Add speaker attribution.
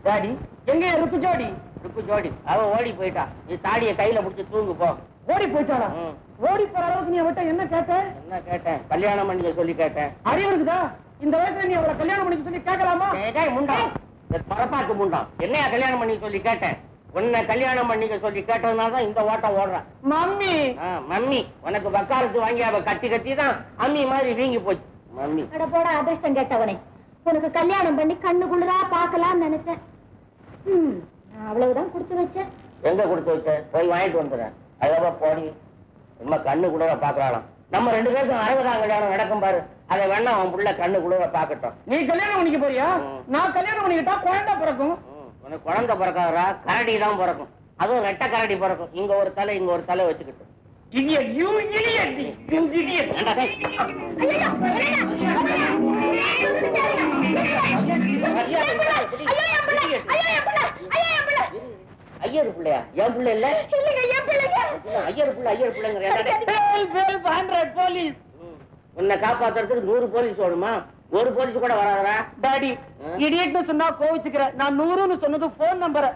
Speaker 1: Daddy எங்க ருக்கு ஜோடி? ருக்கு ஜோடி அவ ஓடி போயிட்டா. நீ தாடிய கையில புடிச்சு தூங்கு போ. ஓடி போயிட்டாளா? ஓடி போற அளவுக்கு நீ அவட்ட என்ன கேட்ட? என்ன கேட்டேன்? கல்யாணம் பண்ணிக்க சொல்லி கேட்டேன். அறிவு இருக்குதா? இந்த வயசுல நீ அவளை கல்யாணம் பண்ணிக்க சொல்லி கேட்கலாமா? முண்டா பரப்பாக்கு முண்டா என்னையா கல்யாணம் பண்ணி சொல்லி கேட்டேன்? உன்னை கல்யாணம் பண்ணிக்க சொல்லி கேட்டதுனாலதான் இந்த ஓட்டம் ஓடுற. மம்மி மம்மி உனக்கு வக்காலத்து வாங்கி அவ கத்தி கத்தி தான் அம்மி மாதிரி வீங்கி போச்சு. மம்மி
Speaker 2: போட அதிர்ஷ்டம் கேட்டவனே, உனக்கு கல்யாணம் பண்ணி கண்ணு குளிரா பாக்கலாம்னு நினைச்சேன். நான் அவ்வளவுதான் கொடுத்து வச்சேன்.
Speaker 1: எங்க கொடுத்து வச்ச? போய் வாங்கிட்டு வந்துடுறேன். அழகா போடி சும்மா கண்ணு குளிர பாக்கலாம். நம்ம 2 பேருக்கும் 60ஆம் கல்யாணம் நடக்கும் பாரு. அதை வேணா அவன் புள்ள கண்ணு குளிர பாக்கட்டும். நீ கல்யாணம் பண்ணிக்க போறியா? நான் கல்யாணம் பண்ணிக்கிட்டா குழந்தை பிறக்கும். உனக்கு குழந்தை பிறக்காதரா, கரடி தான் பிறக்கும். அதுவும் ரெட்டை கரடி பிறக்கும். இங்க ஒரு தலை இங்க ஒரு தலை வச்சுக்கிட்டு. ஐயர் பிள்ளையா? என் பிள்ளை இல்ல. ஐயர் பிள்ளை ஐயர் பிள்ளைங்கிற போலீஸ். உன்னை காப்பாத்துறதுக்கு 100 போலீஸ் வேணுமா? ஒரு போலீஸ் கூட வராதா? டாடி இடியட்னு சொன்னா கோவிச்சுக்கிற. நான் 100ன்னு சொன்னது போன் நம்பர்.